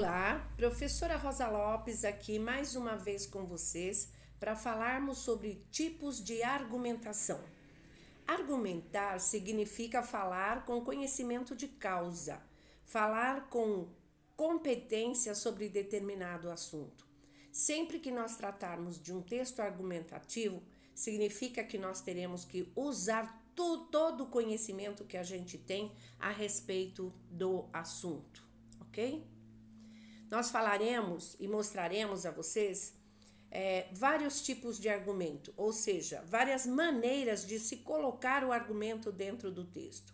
Olá, professora Rosa Lopes aqui mais uma vez com vocês para falarmos sobre tipos de argumentação. Argumentar significa falar com conhecimento de causa, falar com competência sobre determinado assunto. Sempre que nós tratarmos de um texto argumentativo, significa que nós teremos que usar todo o conhecimento que a gente tem a respeito do assunto, ok? Nós falaremos e mostraremos a vocês vários tipos de argumento, ou seja, várias maneiras de se colocar o argumento dentro do texto.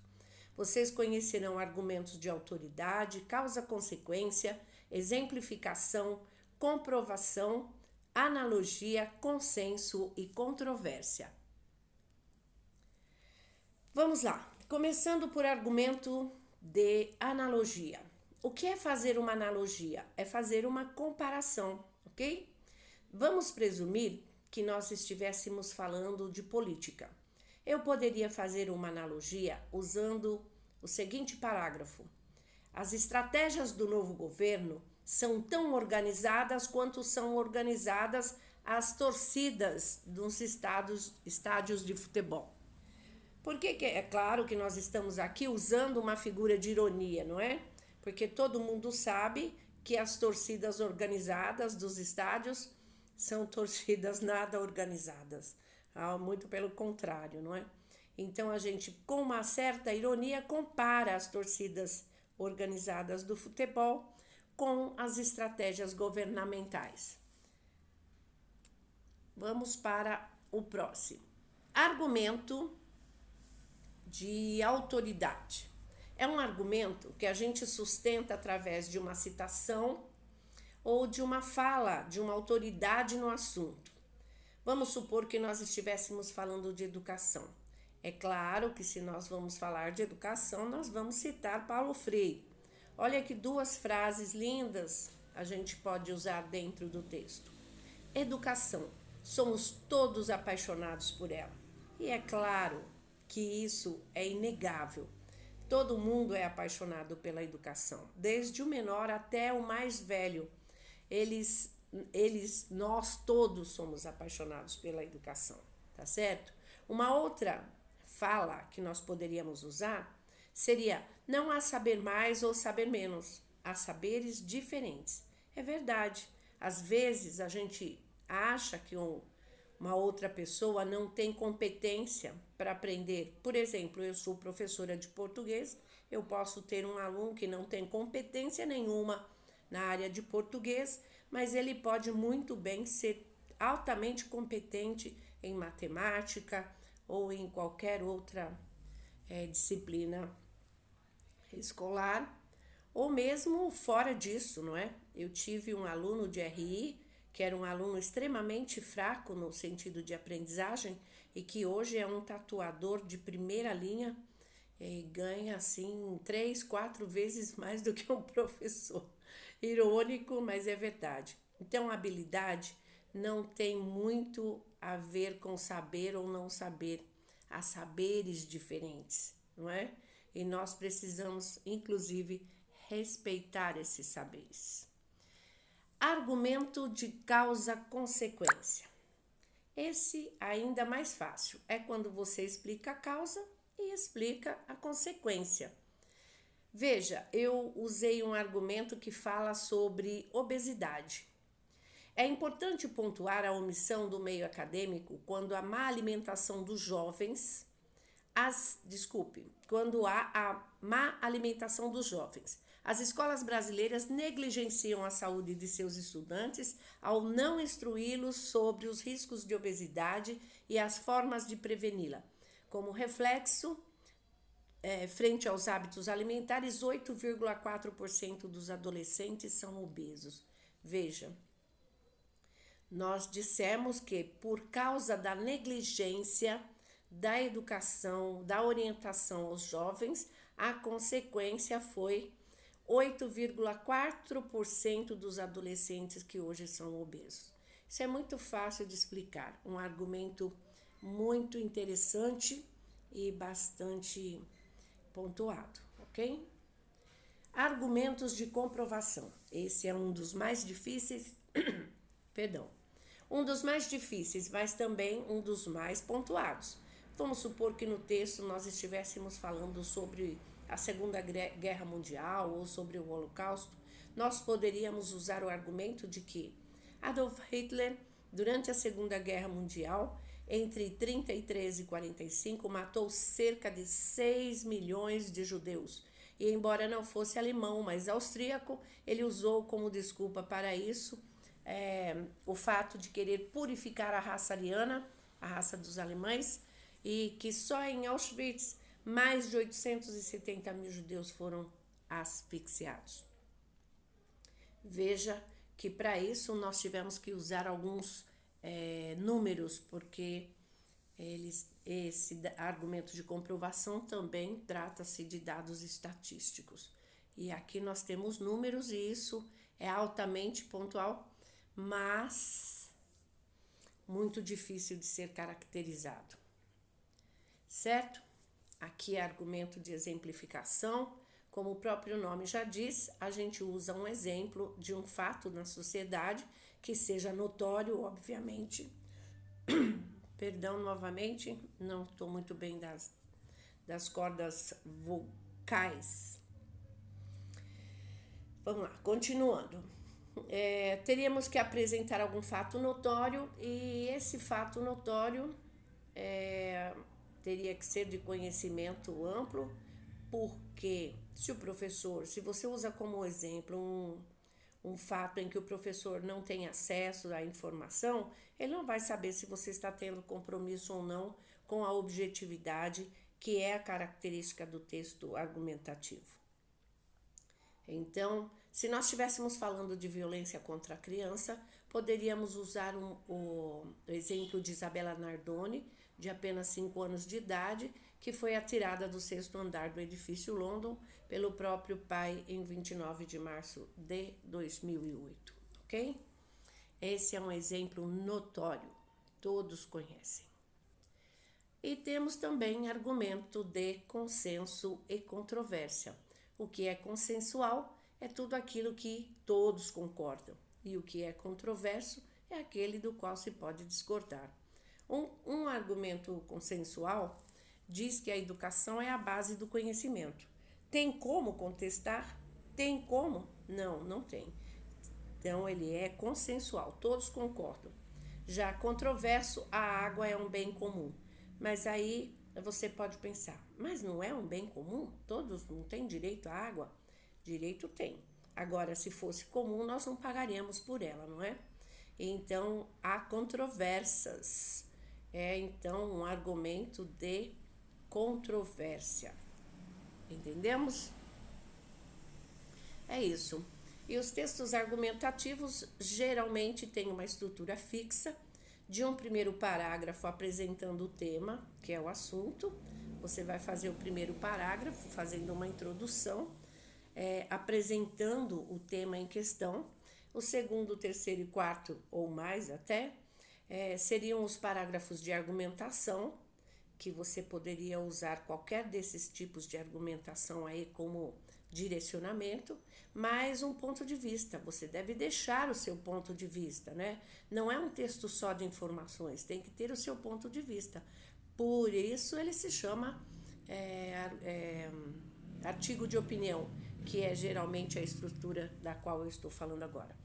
Vocês conhecerão argumentos de autoridade, causa-consequência, exemplificação, comprovação, analogia, consenso e controvérsia. Vamos lá, começando por argumento de analogia. O que é fazer uma analogia? É fazer uma comparação, ok? Vamos presumir que nós estivéssemos falando de política. Eu poderia fazer uma analogia usando o seguinte parágrafo: as estratégias do novo governo são tão organizadas quanto são organizadas as torcidas dos estádios de futebol. Porque é claro que nós estamos aqui usando uma figura de ironia, não é? Porque todo mundo sabe que as torcidas organizadas dos estádios são torcidas nada organizadas, muito pelo contrário, não é? Então a gente, com uma certa ironia, compara as torcidas organizadas do futebol com as estratégias governamentais. Vamos para o próximo. Argumento de autoridade. É um argumento que a gente sustenta através de uma citação ou de uma fala de uma autoridade no assunto. Vamos supor que nós estivéssemos falando de educação. É claro que se nós vamos falar de educação, nós vamos citar Paulo Freire. Olha que duas frases lindas a gente pode usar dentro do texto. Educação. Somos todos apaixonados por ela. E é claro que isso é inegável. Todo mundo é apaixonado pela educação, desde o menor até o mais velho. Nós todos somos apaixonados pela educação, tá certo? Uma outra fala que nós poderíamos usar seria: não há saber mais ou saber menos, há saberes diferentes. É verdade, às vezes a gente acha que uma outra pessoa não tem competência para aprender. Por exemplo, eu sou professora de português, eu posso ter um aluno que não tem competência nenhuma na área de português, mas ele pode muito bem ser altamente competente em matemática ou em qualquer outra disciplina escolar, ou mesmo fora disso, não é? Eu tive um aluno de RI que era um aluno extremamente fraco no sentido de aprendizagem e que hoje é um tatuador de primeira linha e ganha assim 3, 4 vezes mais do que um professor. Irônico, mas é verdade. Então, a habilidade não tem muito a ver com saber ou não saber. Há saberes diferentes, não é? E nós precisamos, inclusive, respeitar esses saberes. Argumento de causa-consequência. Esse ainda mais fácil. É quando você explica a causa e explica a consequência. Veja, eu usei um argumento que fala sobre obesidade. É importante pontuar a omissão do meio acadêmico quando a má alimentação dos jovens, quando há a má alimentação dos jovens. As escolas brasileiras negligenciam a saúde de seus estudantes ao não instruí-los sobre os riscos de obesidade e as formas de preveni-la. Como reflexo, frente aos hábitos alimentares, 8,4% dos adolescentes são obesos. Veja, nós dissemos que por causa da negligência da educação, da orientação aos jovens, a consequência foi 8,4% dos adolescentes que hoje são obesos. Isso é muito fácil de explicar, um argumento muito interessante e bastante pontuado, ok? Argumentos de comprovação. Esse é um dos mais difíceis, perdão, um dos mais difíceis, mas também um dos mais pontuados. Vamos supor que no texto nós estivéssemos falando sobre a Segunda Guerra Mundial ou sobre o Holocausto, nós poderíamos usar o argumento de que Adolf Hitler, durante a Segunda Guerra Mundial, entre 33 e 45, matou cerca de 6 milhões de judeus. E embora não fosse alemão, mas austríaco, ele usou como desculpa para isso o fato de querer purificar a raça ariana, a raça dos alemães, e que só em Auschwitz mais de 870 mil judeus foram asfixiados. Veja que para isso nós tivemos que usar alguns números, porque esse argumento de comprovação também trata-se de dados estatísticos. E aqui nós temos números e isso é altamente pontual, mas muito difícil de ser caracterizado. Certo? Aqui é argumento de exemplificação. Como o próprio nome já diz, a gente usa um exemplo de um fato na sociedade que seja notório, obviamente. Perdão novamente, não estou muito bem das cordas vocais. Vamos lá, continuando. Teríamos que apresentar algum fato notório e esse fato notório teria que ser de conhecimento amplo, porque se você usa como exemplo um fato em que o professor não tem acesso à informação, ele não vai saber se você está tendo compromisso ou não com a objetividade, que é a característica do texto argumentativo. Então, se nós estivéssemos falando de violência contra a criança, poderíamos usar o exemplo de Isabela Nardoni, de apenas 5 anos de idade, que foi atirada do 6º andar do edifício London pelo próprio pai em 29 de março de 2008, ok? Esse é um exemplo notório, todos conhecem. E temos também argumento de consenso e controvérsia. O que é consensual é tudo aquilo que todos concordam, e o que é controverso é aquele do qual se pode discordar. Um argumento consensual diz que a educação é a base do conhecimento. Tem como contestar? Tem como? Não, não tem. Então, ele é consensual, todos concordam. Já controverso, a água é um bem comum. Mas aí você pode pensar, mas não é um bem comum? Todos não têm direito à água? Direito tem. Agora, se fosse comum, nós não pagaríamos por ela, não é? Então, há controvérsias. Então, um argumento de controvérsia. Entendemos? É isso. E os textos argumentativos geralmente têm uma estrutura fixa de um primeiro parágrafo apresentando o tema, que é o assunto. Você vai fazer o primeiro parágrafo fazendo uma introdução, apresentando o tema em questão. O segundo, terceiro e quarto, ou mais até, seriam os parágrafos de argumentação, que você poderia usar qualquer desses tipos de argumentação aí como direcionamento, mais um ponto de vista. Você deve deixar o seu ponto de vista, né? Não é um texto só de informações, tem que ter o seu ponto de vista. Por isso ele se chama artigo de opinião, que é geralmente a estrutura da qual eu estou falando agora.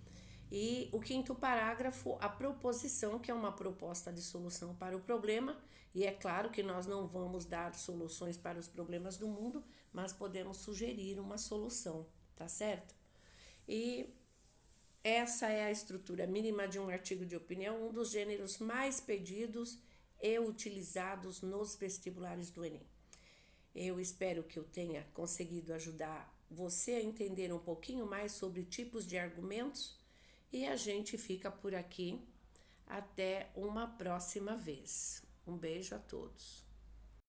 E o quinto parágrafo, a proposição, que é uma proposta de solução para o problema, e é claro que nós não vamos dar soluções para os problemas do mundo, mas podemos sugerir uma solução, tá certo? E essa é a estrutura mínima de um artigo de opinião, um dos gêneros mais pedidos e utilizados nos vestibulares do Enem. Eu espero que eu tenha conseguido ajudar você a entender um pouquinho mais sobre tipos de argumentos e a gente fica por aqui até uma próxima vez. Um beijo a todos.